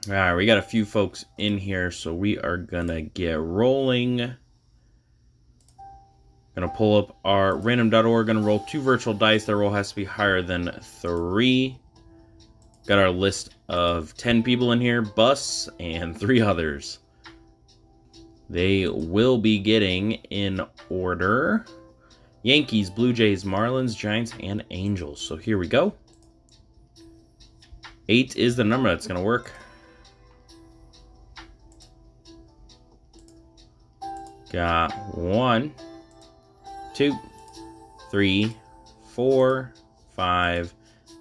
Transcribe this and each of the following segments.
All right, we got a few folks in here, so we are gonna get rolling. Gonna pull up our random.org, gonna roll 2 virtual dice. Their roll has to be higher than 3. Got our list of 10 people in here, Bus, and 3 others. They will be getting in order Yankees, Blue Jays, Marlins, Giants, and Angels. So here we go. 8 is the number that's gonna work. Got 1, 2, 3, 4, 5,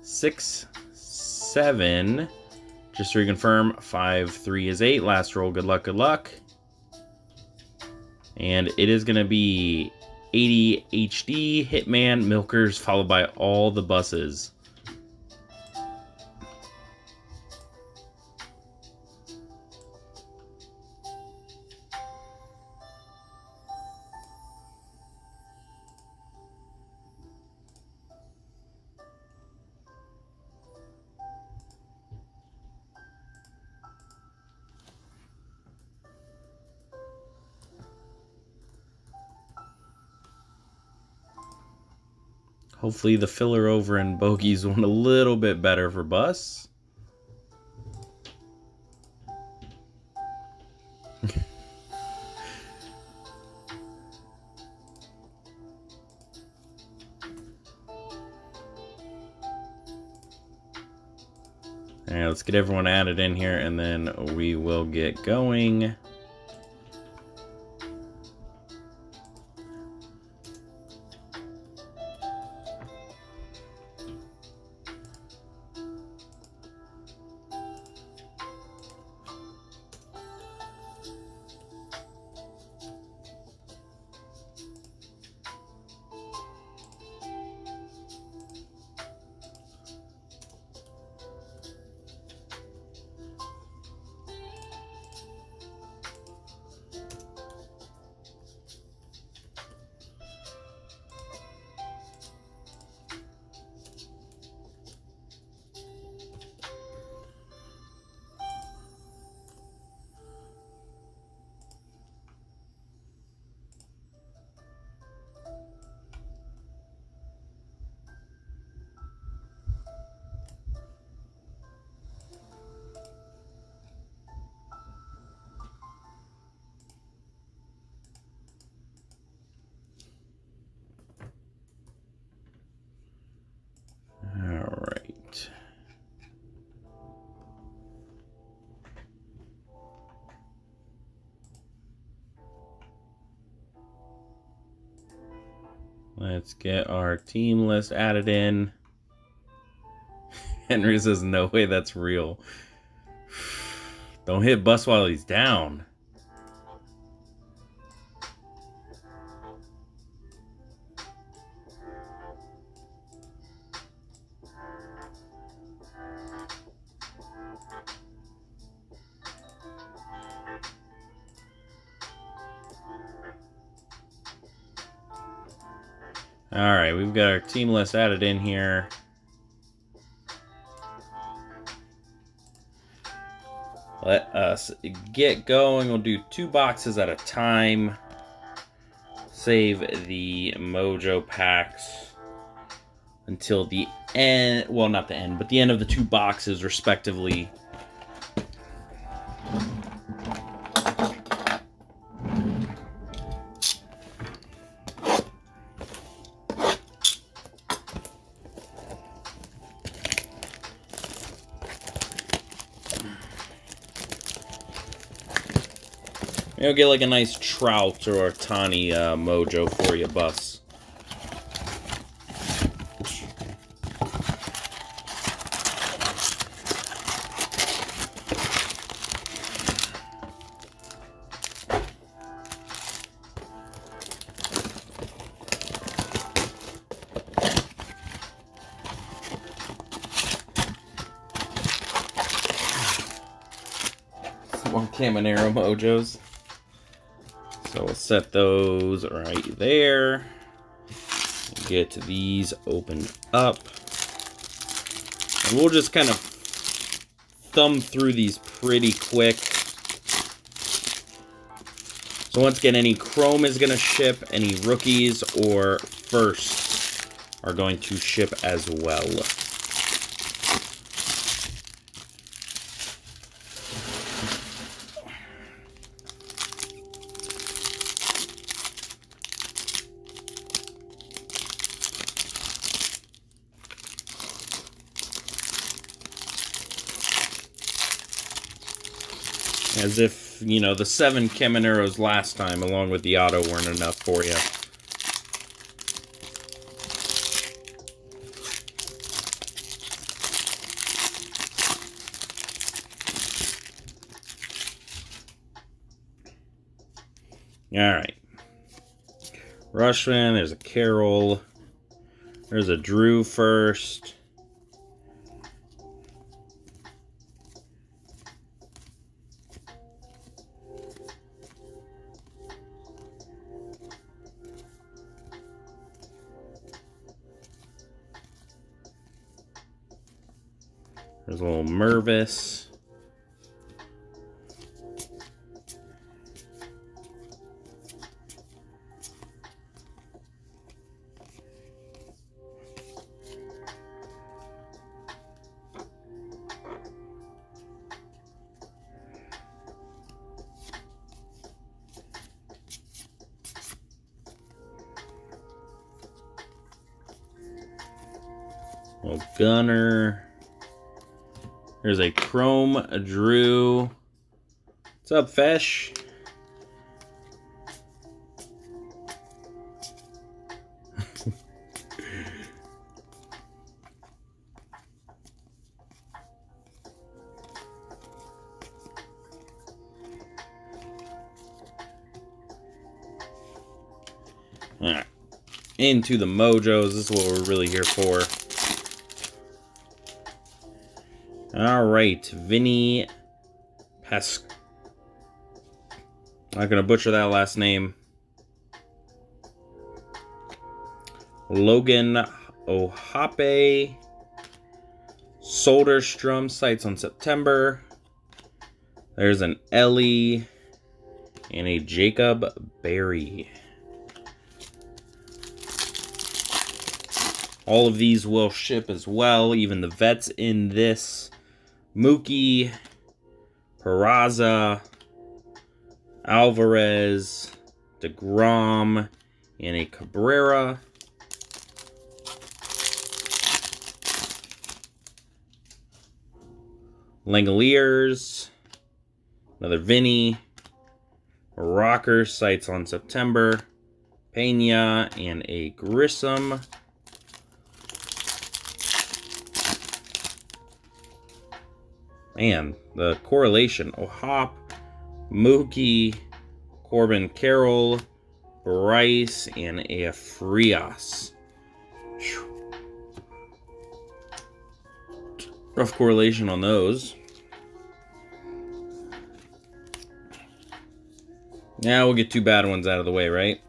6, 7. Just to reconfirm, 5, 3 is 8. Last roll, good luck, good luck. And it is going to be 80 HD, Hitman, Milkers, followed by all the buses. Hopefully the filler over in Bogies went a little bit better for Bus. Alright, let's get everyone added in here and then we will get going. Alright. Let's get our team list added in. Henry says, no way that's real. Don't hit Bus while he's down. Alright, we've got our team list added in here. Let us get going. We'll do 2 boxes at a time. Save the Mojo packs until the end. Well, not the end, but the end of the 2 boxes, respectively. Maybe I'll get like a nice Trout or a Tani Mojo for you, Bus. Some Caminero Mojos. So we'll set those right there. Get these opened up. And we'll just kind of thumb through these pretty quick. So once again, any Chrome is going to ship, any rookies or firsts are going to ship as well. As if, you know, the 7 Camineros last time, along with the auto, weren't enough for you. Alright. Rushman, there's a Carroll. There's a Drew first. There's a little Mervis. Little Gunner. There's a Chrome Drew. What's up, Fesh? Alright. Into the Mojos. This is what we're really here for. Alright, Vinny Pas... I'm not going to butcher that last name. Logan Ohape. Soderstrom, sights on September. There's an Ellie. And a Jacob Berry. All of these will ship as well, even the vets in this. Mookie, Peraza, Alvarez, DeGrom, and a Cabrera. Langoliers, another Vinny, Rocker, sights on September, Pena, and a Grissom. Man, the correlation. Hop, Mookie, Corbin Carroll, Bryce, and a Frias. Rough correlation on those. Now we'll get 2 bad ones out of the way, right?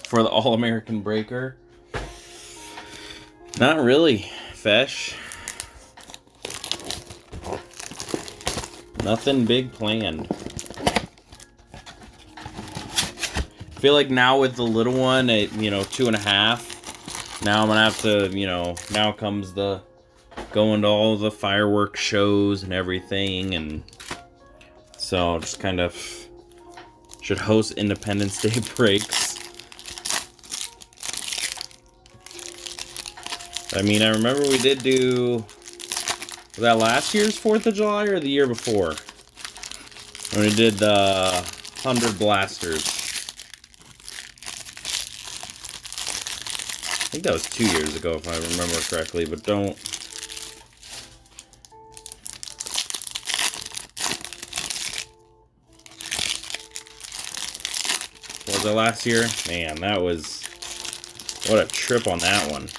For the All-American Breaker? Not really, Fesh. Nothing big planned. I feel like now with the little one at, 2.5, now I'm gonna have to, now comes the going to all the fireworks shows and everything, and so I'll just kind of should host Independence Day breaks. I mean, I remember we did do, was that last year's 4th of July or the year before? When we did the 100 blasters. think that was 2 years ago, if I remember correctly, but don't... Was it last year? Man, that was... What a trip on that one.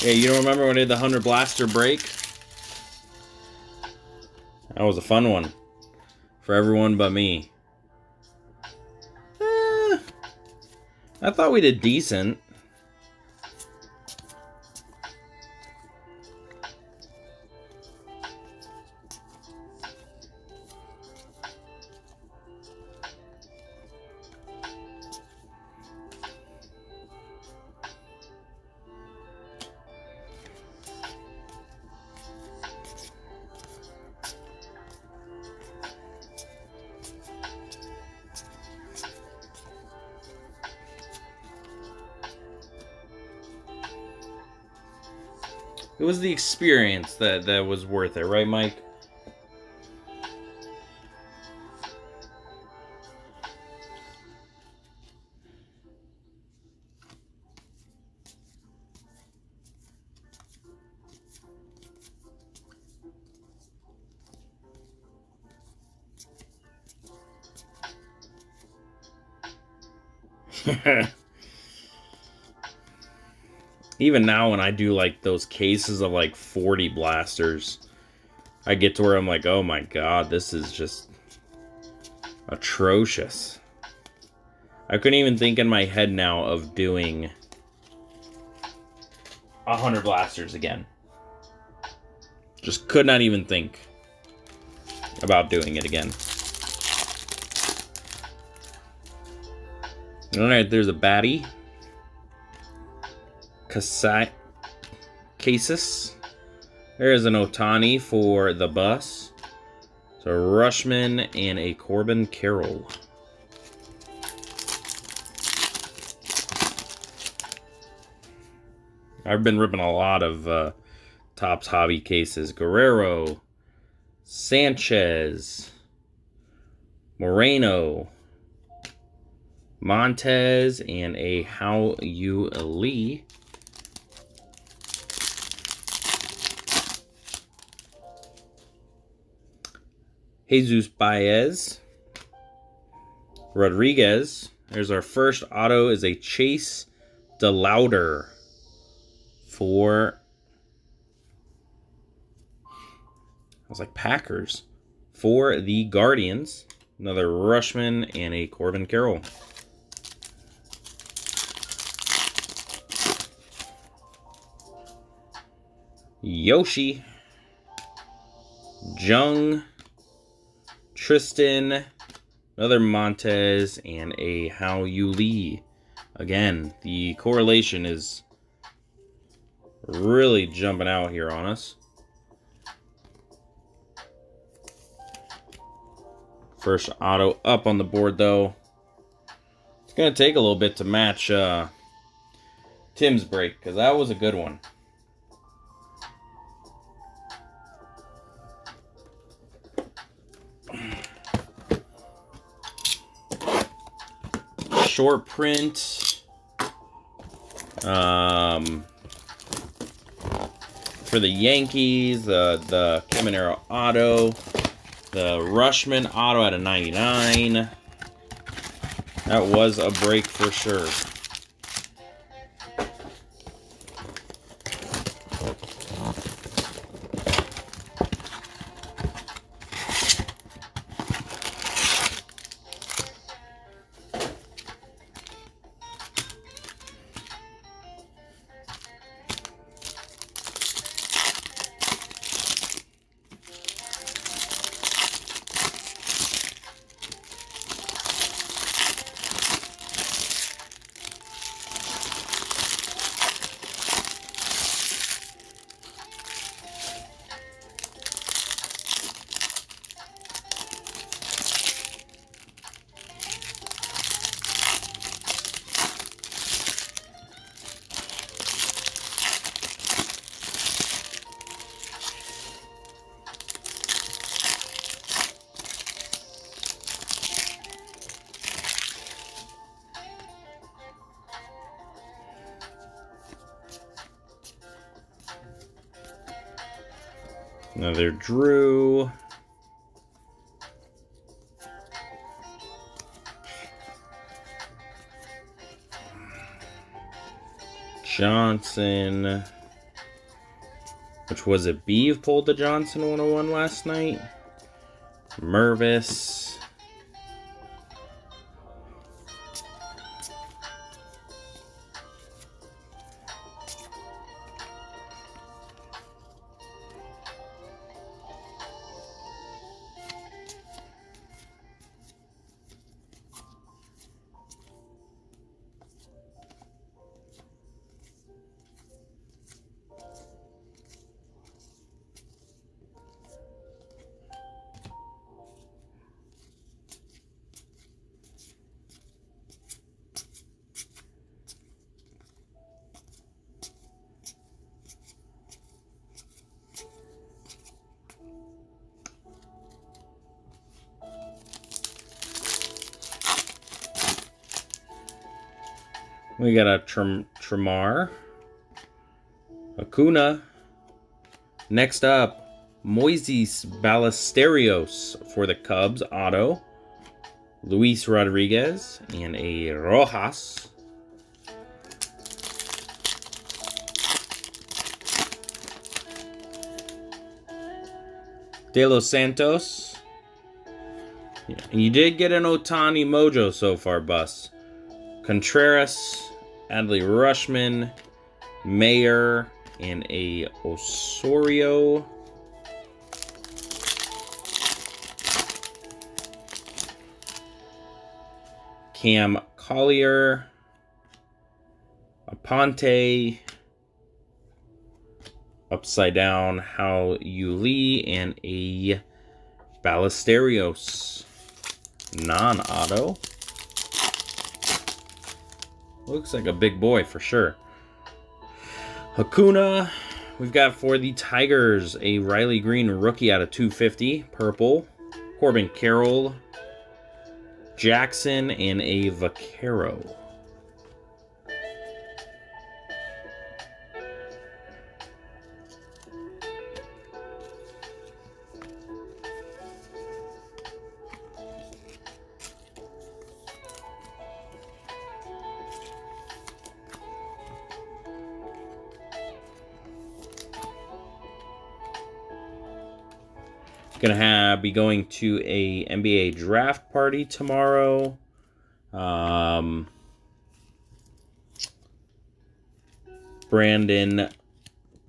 Yeah, you don't remember when I did the 100 Blaster break? That was a fun one. For everyone but me. I thought we did decent. It was the experience that was worth it, right, Mike? Even now when I do like those cases of like 40 blasters, I get to where I'm like, oh my god, this is just atrocious. I couldn't even think in my head now of doing 100 blasters again. Just could not even think about doing it again. Alright, there's a baddie. Cases. There's an Otani for the bus. So a Rushman and a Corbin Carroll. I've been ripping a lot of Topps Hobby cases. Guerrero, Sanchez, Moreno, Montez, and a How You Lee. Jesus Baez, Rodriguez. There's our first auto is a Chase DeLauder for, I was like Packers, for the Guardians. Another Rushman and a Corbin Carroll. Yoshi, Jung, Tristan, another Montez, and a How You Lee. Again, the correlation is really jumping out here on us. First auto up on the board, though. It's going to take a little bit to match Tim's break, because that was a good one. Short print for the Yankees, the Caminero auto, the Rushman auto at a 99. That was a break for sure. Another Drew. Johnson. Which was it? Beeve pulled the Johnson 101 last night. Mervis. We got a Tremar. Acuna. Next up, Moises Ballesteros for the Cubs, auto. Luis Rodriguez and a Rojas. De Los Santos. Yeah, and you did get an Ohtani mojo so far, Bus. Contreras, Adley Rushman, Mayer, and a Osorio. Cam Collier, Aponte, upside down Hao Yu Lee, and a Ballesteros non-auto. Looks like a big boy for sure. Acuna, we've got for the Tigers a Riley Green rookie out of 250, purple. Corbin Carroll, Jackson, and a Vaquero. Gonna be going to a NBA draft party tomorrow. Brandon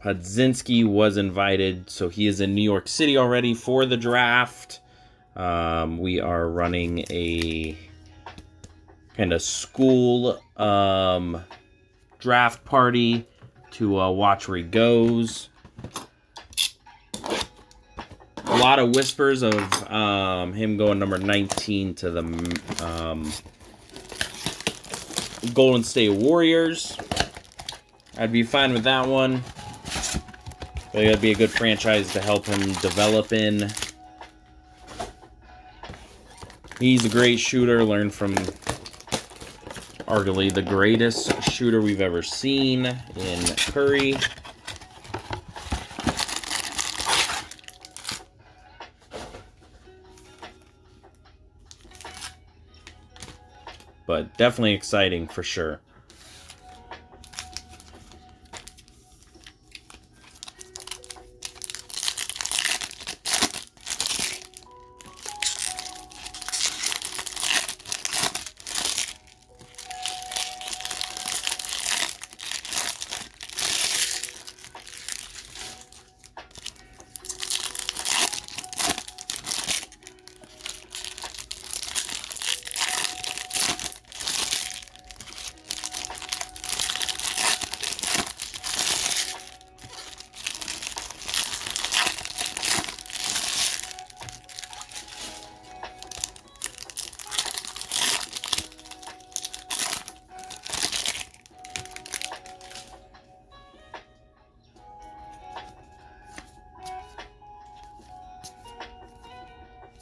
Podzinski was invited, so he is in New York City already for the draft. We are running a kind of school draft party to watch where he goes. A lot of whispers of him going number 19 to the Golden State Warriors. I'd be fine with that one. But it'd be a good franchise to help him develop in. He's a great shooter. Learned from arguably the greatest shooter we've ever seen in Curry. But definitely exciting for sure.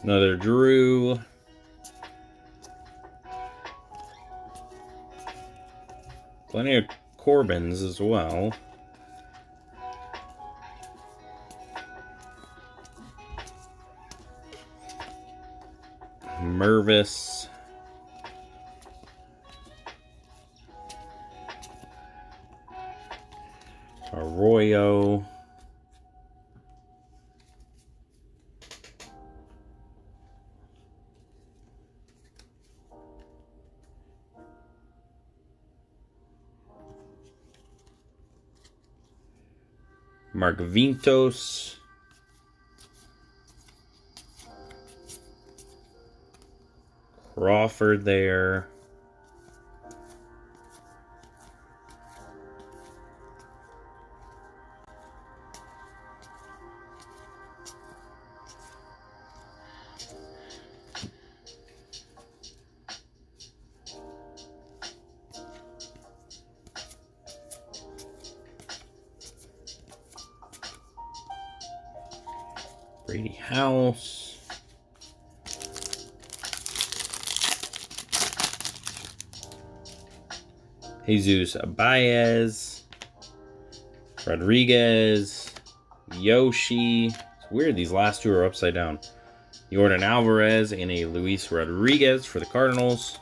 Another Drew. Plenty of Corbins as well. Mervis. Arroyo. Mark Vintos. Crawford there. Brady House. Jesus Baez. Rodriguez. Yoshi. It's weird, these last two are upside down. Jordan Alvarez and a Luis Rodriguez for the Cardinals.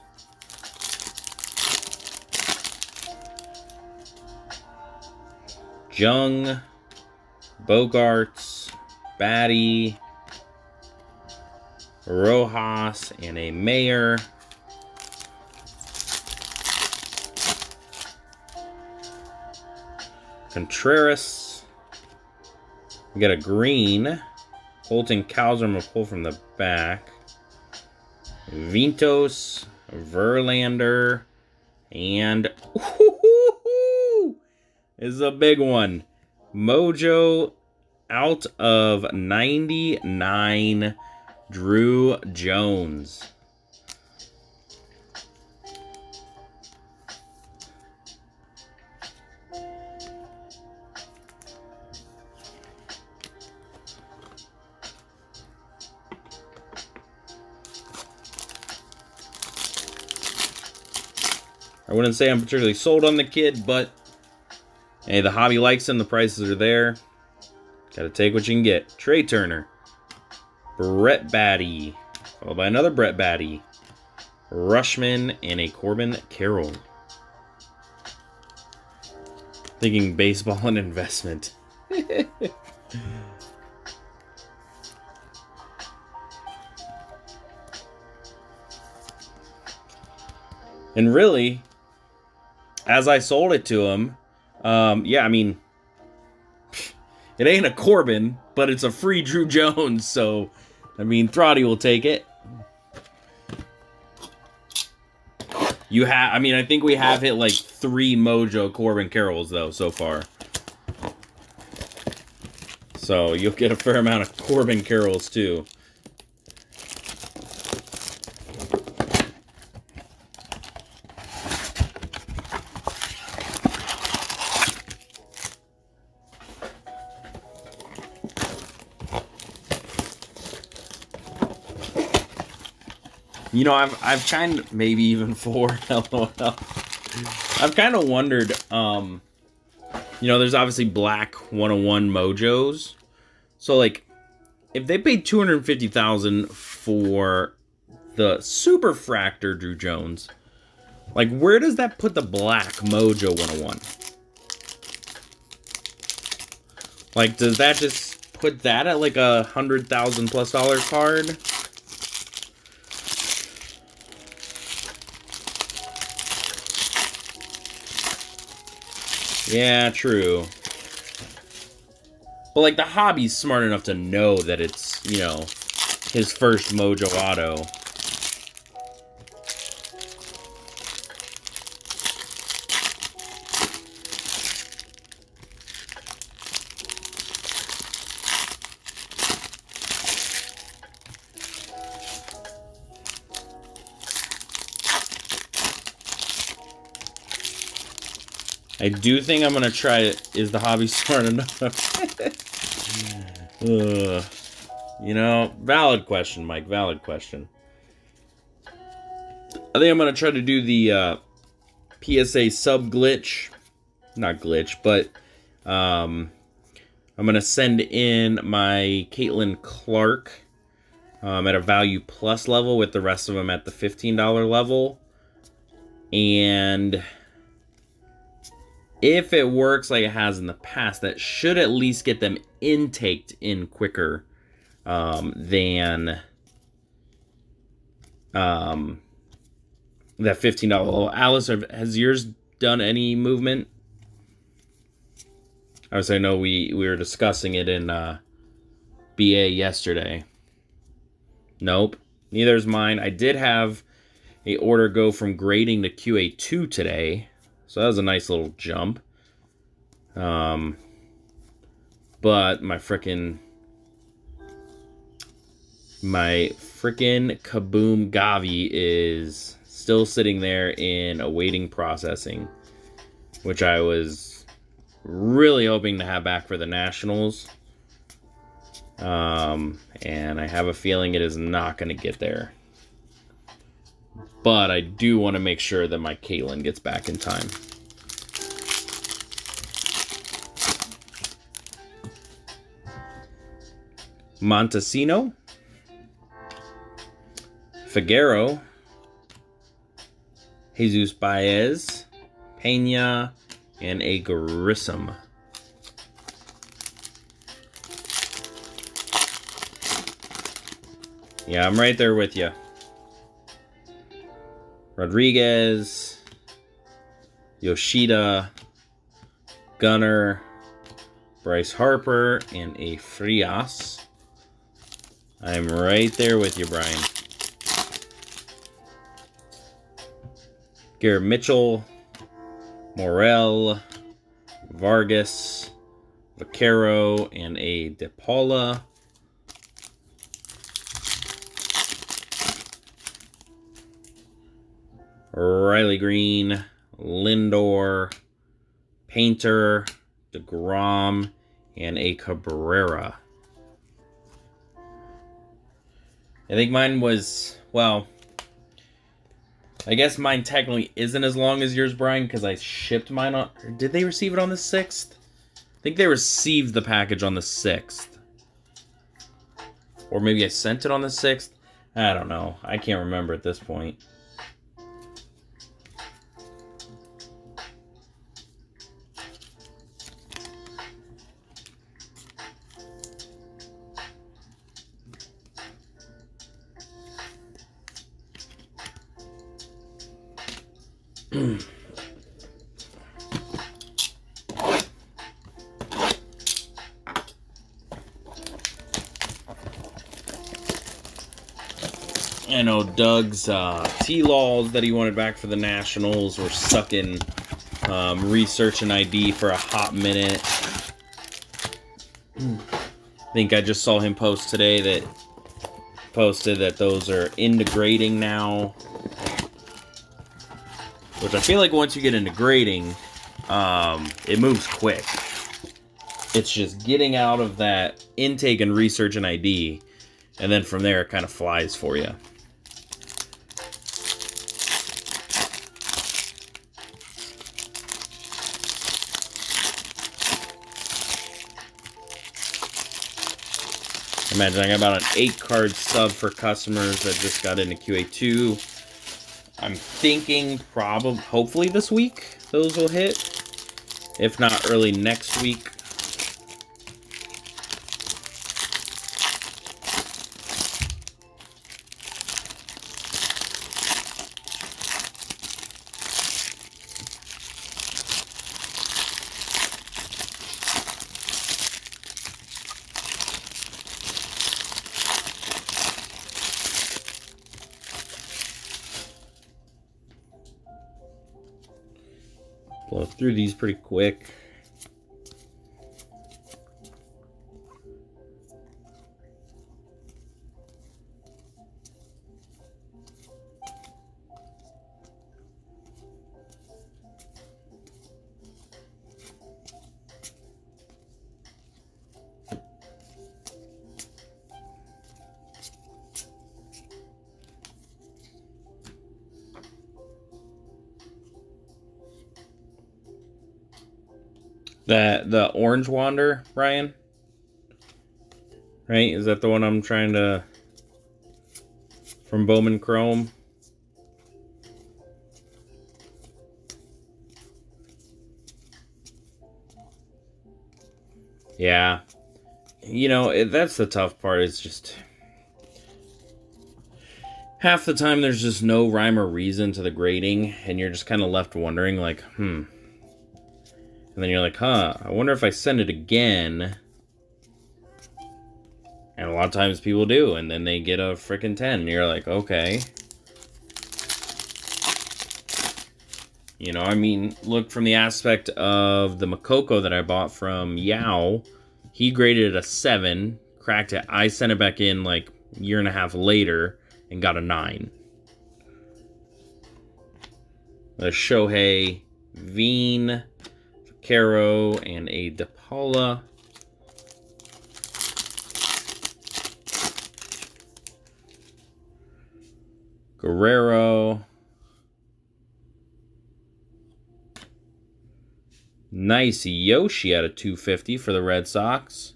Jung. Bogarts. Batty. Rojas and a Mayer. Contreras. We got a green. Colton Cowser, will pull from the back. Vintos, Verlander, and this is a big one. Mojo out of 99, Drew Jones. I wouldn't say I'm particularly sold on the kid, but hey, the hobby likes him. The prices are there. Gotta take what you can get. Trey Turner. Brett Batty. Followed by another Brett Batty. Rushman and a Corbin Carroll. Thinking baseball and investment. And really, as I sold it to him, yeah, I mean, it ain't a Corbin, but it's a free Drew Jones, so, I mean, Throtty will take it. I think we have hit like 3 Mojo Corbin Carrolls, though, so far. So, you'll get a fair amount of Corbin Carrolls, too. You know, I've kind of, maybe even 4, LOL. I've kind of wondered, you know, there's obviously black 101 Mojos. So, like, if they paid $250,000 for the Super Fractor Drew Jones, like, where does that put the black Mojo 101? Like, does that just put that at, like, $100,000+ card? Yeah, true. But, like, the hobby's smart enough to know that it's, you know, his first Mojo auto. I do think I'm going to try it. Is the hobby smart enough? You know, valid question, Mike. Valid question. I think I'm going to try to do the PSA sub glitch. Not glitch, but I'm going to send in my Caitlin Clark at a value plus level, with the rest of them at the $15 level. And if it works like it has in the past, that should at least get them intaked in quicker than that $15 level. Alice, has yours done any movement? I know we were discussing it in BA yesterday. Nope, neither is mine. I did have a order go from grading to QA2 today, so that was a nice little jump. But my frickin' Kaboom Gavi is still sitting there in awaiting processing, which I was really hoping to have back for the Nationals. And I have a feeling it is not going to get there. But I do want to make sure that my Caitlin gets back in time. Montesino, Figueroa, Jesus Baez, Pena, and a Grissom. Yeah, I'm right there with you. Rodriguez, Yoshida, Gunnar, Bryce Harper, and a Frias. I'm right there with you, Brian. Garrett Mitchell, Morel, Vargas, Vaquero, and a DePaula. Riley Green, Lindor, Painter, DeGrom, and a Cabrera. I think mine was, well, I guess mine technically isn't as long as yours, Brian, because I shipped mine on... Did they receive it on the 6th? I think they received the package on the 6th. Or maybe I sent it on the 6th? I don't know. I can't remember at this point. I know Doug's T-Laws that he wanted back for the Nationals were sucking research and ID for a hot minute. I think I just saw him post today that those are into grading now. Which I feel like once you get into grading, it moves quick. It's just getting out of that intake and research and ID, and then from there it kind of flies for you. Imagine I got about an 8-card sub for customers that just got into QA2. I'm thinking hopefully this week those will hit. If not, early next week. Blow through these pretty quick. The Orange Wander, Brian? Right? Is that the one I'm trying to from Bowman Chrome. Yeah. You know, that's the tough part. It's just half the time there's just no rhyme or reason to the grading, and you're just kind of left wondering, like, And then you're like, I wonder if I send it again. And a lot of times people do, and then they get a freaking 10, and you're like, okay. You know, I mean, look, from the aspect of the Makoko that I bought from Yao, he graded it a 7, cracked it. I sent it back in like a year and a half later and got a 9. The Shohei, Veen, Caro, and a DePaula. Guerrero. Nice Yoshi at a 250 for the Red Sox.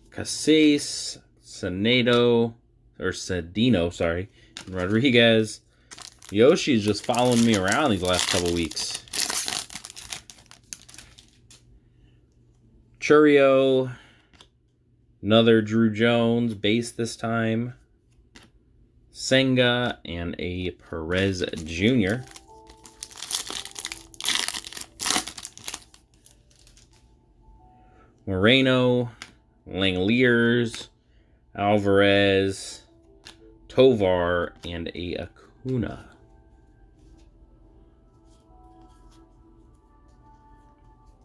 Cassis, Sedino, sorry. Rodriguez. Yoshi's just following me around these last couple weeks. Churio. Another Drew Jones, base this time. Senga and a Perez Jr. Moreno, Langeliers, Alvarez, Tovar, and a Acuna.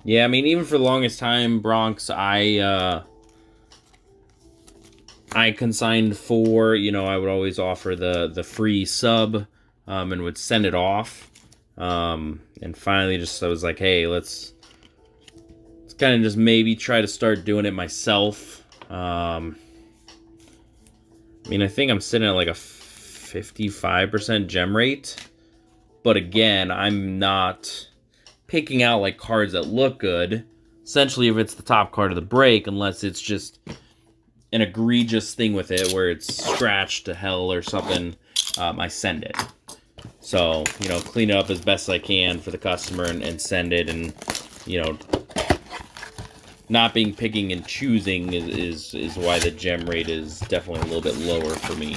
Yeah, I mean, even for the longest time, Bronx, I consigned for, you know, I would always offer the free sub and would send it off. And finally I was like, hey, let's kind of just maybe try to start doing it myself. I mean, I think I'm sitting at like a 55% gem rate. But again, I'm not picking out like cards that look good. Essentially, if it's the top card of the break, unless it's just an egregious thing with it where it's scratched to hell or something, I send it. So, you know, clean it up as best I can for the customer and send it. And, you know, not being picking and choosing is why the gem rate is definitely a little bit lower for me.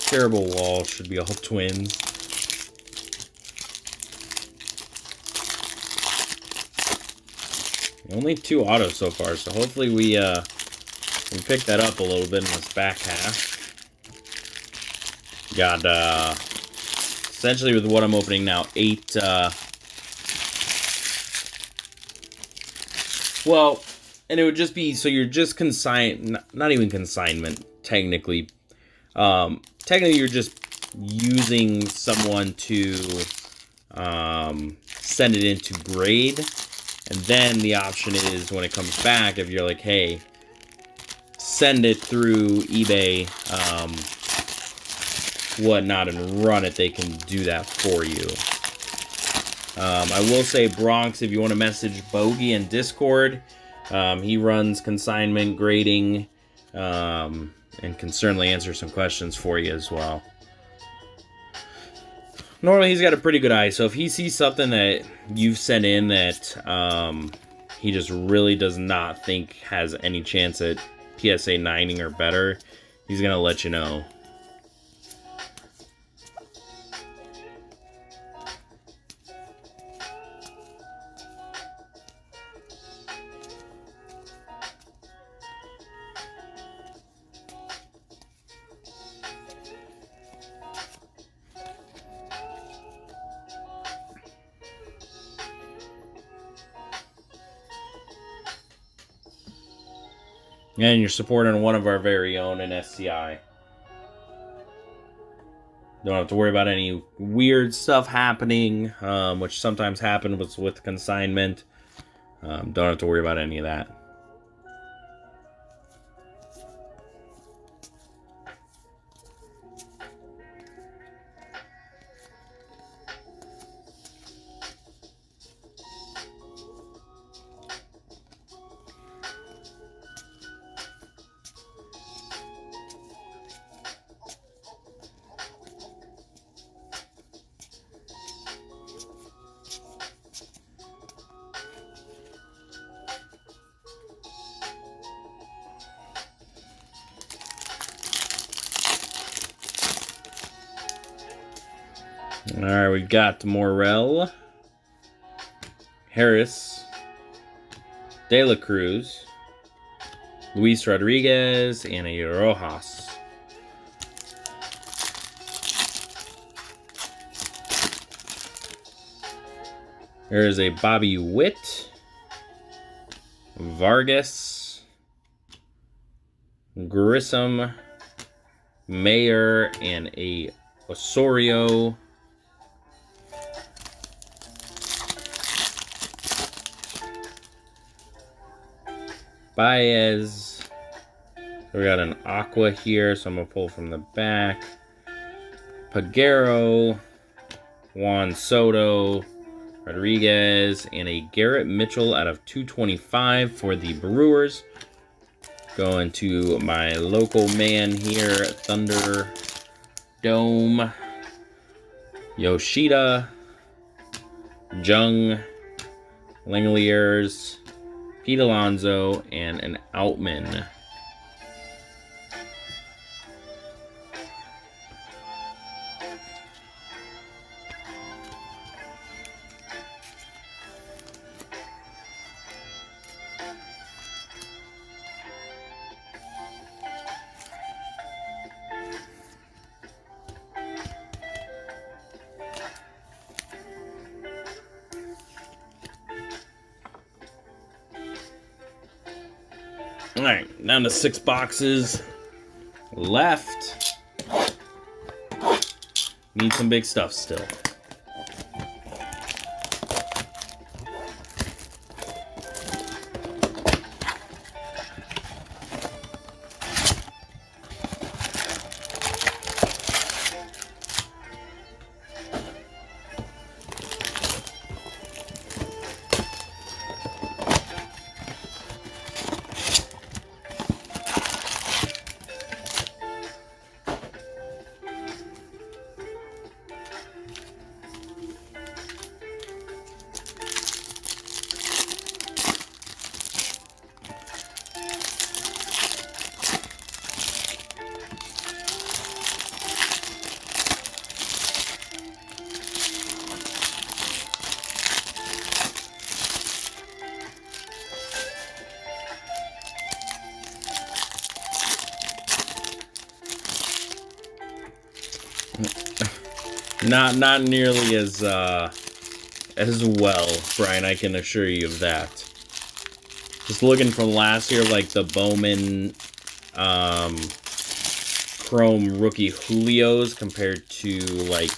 Terrible wall should be all twins. Only 2 autos so far, so hopefully we can pick that up a little bit in this back half. Got essentially with what I'm opening now, 8 well, and it would just be, so you're just not even consignment technically. Technically, you're just using someone to send it into grade. And then the option is when it comes back, if you're like, hey, send it through eBay, whatnot, and run it, they can do that for you. I will say, Bronx, if you want to message Bogey in Discord, he runs consignment grading, and can certainly answer some questions for you as well. Normally, he's got a pretty good eye, so if he sees something that you've sent in that he just really does not think has any chance at PSA 9ing or better, he's going to let you know. And you're supporting one of our very own in SCI. Don't have to worry about any weird stuff happening, which sometimes happens with consignment. Don't have to worry about any of that. Alright, we got Morel, Harris, De La Cruz, Luis Rodriguez, and a Rojas. There is a Bobby Witt, Vargas, Grissom, Mayer, and a Osorio. Baez. So we got an Aqua here, so I'm going to pull from the back. Peguero, Juan Soto, Rodriguez, and a Garrett Mitchell out of 225 for the Brewers. Going to my local man here, Thunder Dome. Yoshida, Jung, Langeliers, Pete Alonso, and an Outman. Alright, down to 6 boxes left. Need some big stuff still. Not nearly as well, Brian, I can assure you of that. Just looking from last year, like the Bowman Chrome rookie Julios compared to like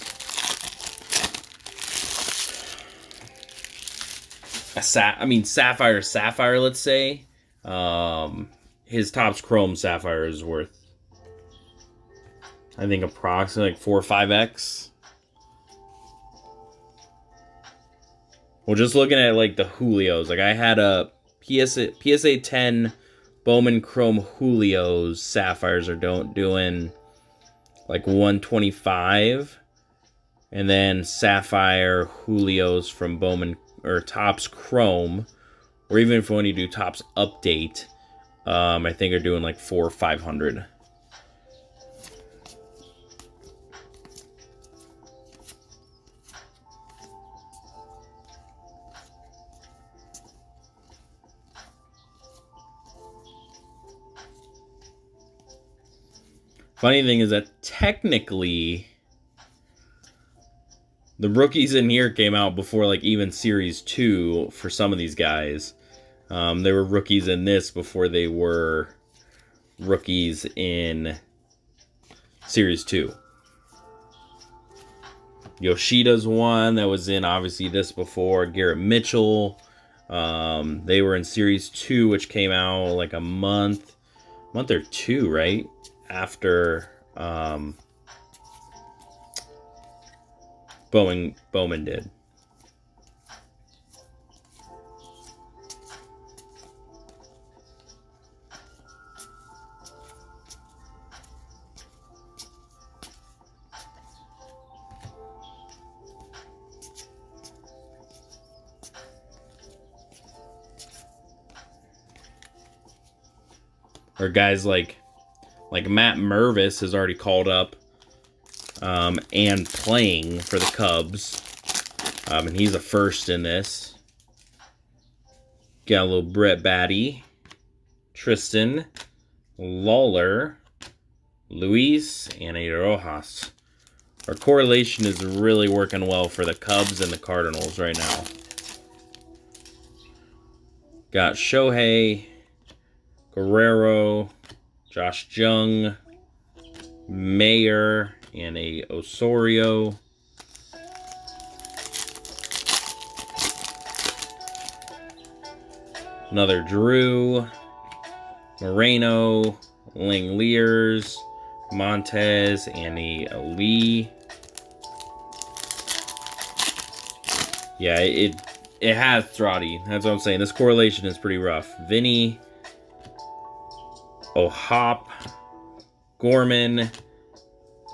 Sapphire, let's say. His Topps Chrome Sapphire is worth, I think, approximately like 4 or 5x. Well, just looking at like the Julios, like I had a PSA 10 Bowman Chrome Julios Sapphires are doing like 125, and then Sapphire Julios from Bowman or Topps Chrome, or even if when you do Topps Update, I think are doing like 400 or 500. Funny thing is that technically the rookies in here came out before like even Series 2 for some of these guys. They were rookies in this before they were rookies in Series 2. Yoshida's one that was in obviously this before. Garrett Mitchell. They were in Series 2, which came out like a month or two, right? After Bowman did. Or guys like Matt Mervis is already called up and playing for the Cubs. And he's a first in this. Got a little Brett Batty, Tristan, Lawler, Luis, and a Rojas. Our correlation is really working well for the Cubs and the Cardinals right now. Got Shohei, Guerrero, Josh Jung, Mayer, and a Osorio. Another Drew, Moreno, Langeliers, Montez, and a Lee. Yeah, it has Throtty. That's what I'm saying. This correlation is pretty rough. Vinny, O'Hop, Gorman,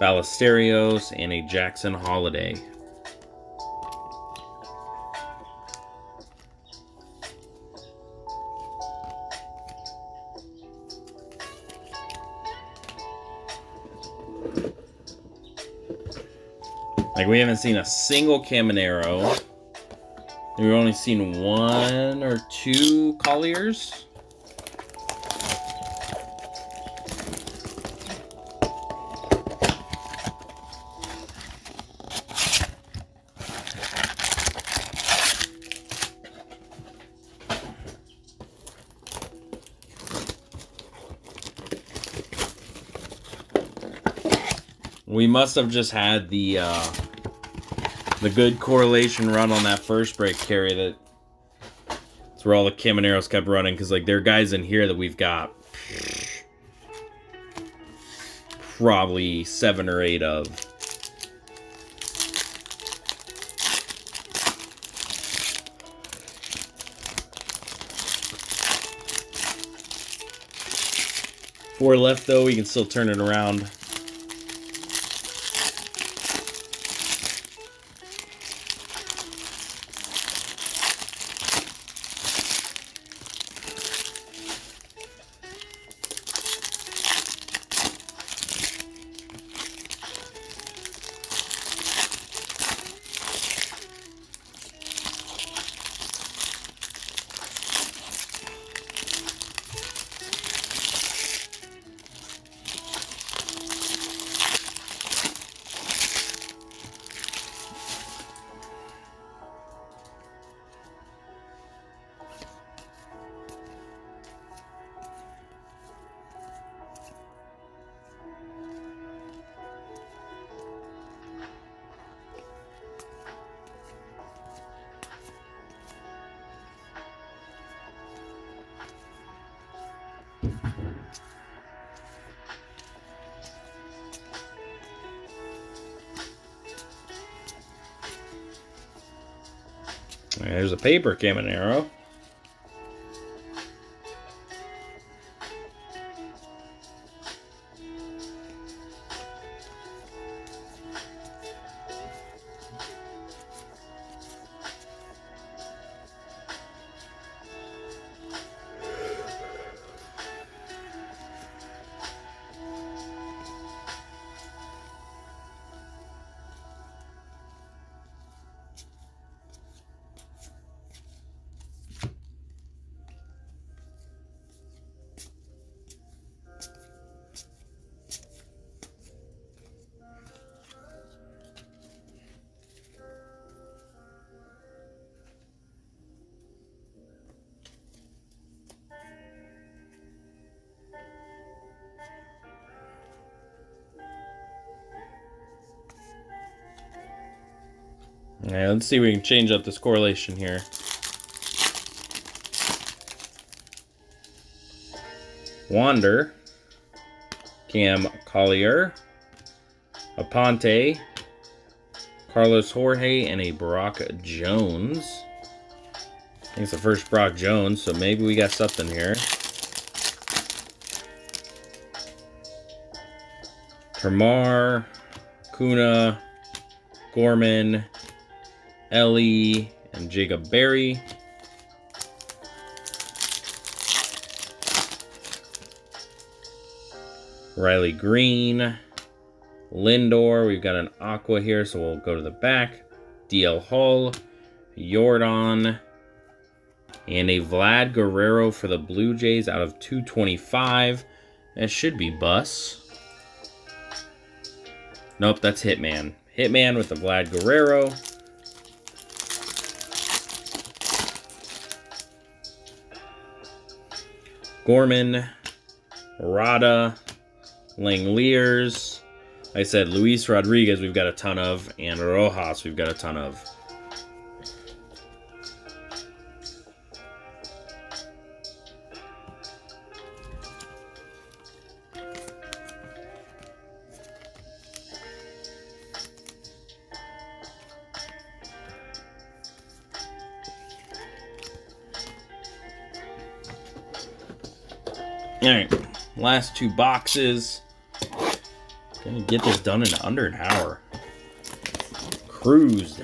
Ballesterios, and a Jackson Holiday. Like, we haven't seen a single Caminero. We've only seen one or two Colliers. We must have just had the good correlation run on that first break carry. That's where all the Camineros kept running, because like there are guys in here that we've got probably 7 or 8 of. Four left though, we can still turn it around. There's a paper Caminero. Alright, let's see if we can change up this correlation here. Wander, Cam Collier, Aponte, Carlos Jorge, and a Brock Jones. I think it's the first Brock Jones, so maybe we got something here. Termar, Kuna, Gorman, Ellie, and Jacob Berry. Riley Green, Lindor. We've got an Aqua here, so we'll go to the back. DL Hull, Jordan, and a Vlad Guerrero for the Blue Jays out of 225. That should be Bus. Nope, that's Hitman. Hitman with the Vlad Guerrero. Gorman, Rada, Langeliers. Like I said, Luis Rodriguez we've got a ton of, and Rojas we've got a ton of. Alright, last two boxes. Gonna get this done in under an hour. Cruised.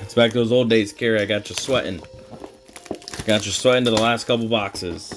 It's back to those old days, Carrie. I got you sweating. Got you sweating to the last couple boxes.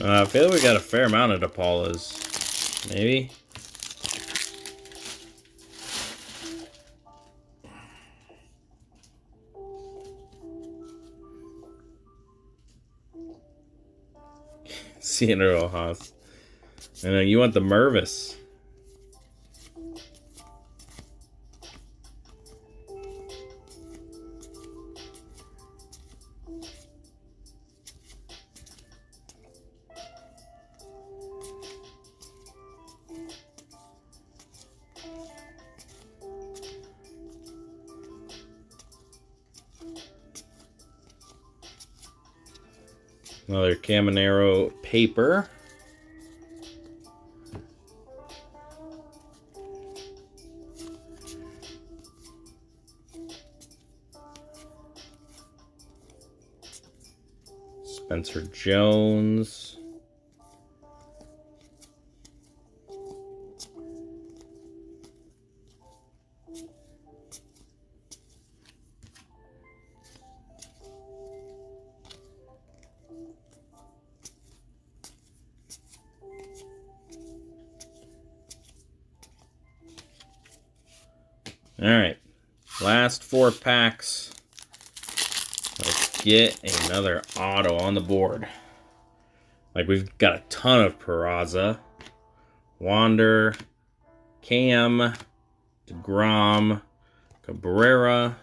I feel like we got a fair amount of DePaulas. Maybe? Seeing Rojas. I know you want the Mervis. Another Caminero paper. Spencer Jones. All right, last 4 packs. Let's get another auto on the board. Like, we've got a ton of Peraza, Wander, Cam, DeGrom, Cabrera.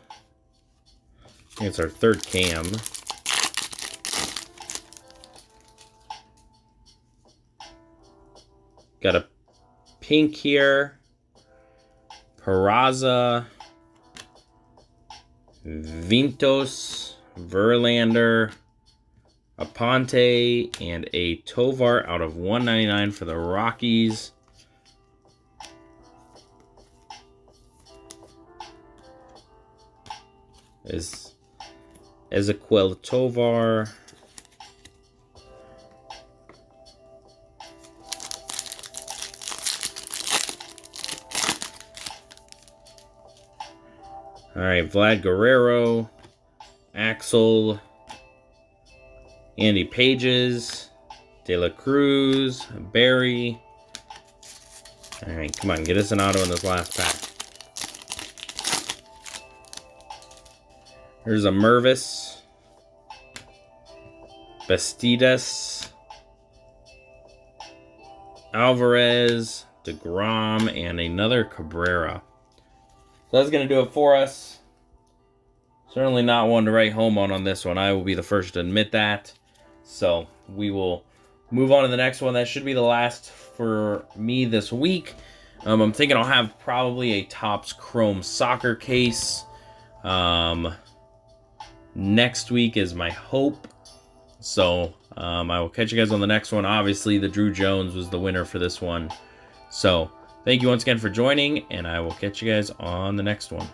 I think it's our 3rd Cam. Got a pink here. Peraza, Vintos, Verlander, a Ponte, and a Tovar out of 199 for the Rockies. Is Ezequiel Tovar. All right, Vlad Guerrero, Axel, Andy Pages, De La Cruz, Barry. All right, come on, get us an auto in this last pack. There's a Mervis, Bastidas, Alvarez, DeGrom, and another Cabrera. So that's going to do it for us. Certainly not one to write home on this one. I will be the first to admit that. So we will move on to the next one. That should be the last for me this week. I'm thinking I'll have probably a Topps Chrome Soccer case. Next week is my hope. So I will catch you guys on the next one. Obviously, the Drew Jones was the winner for this one. So thank you once again for joining, and I will catch you guys on the next one.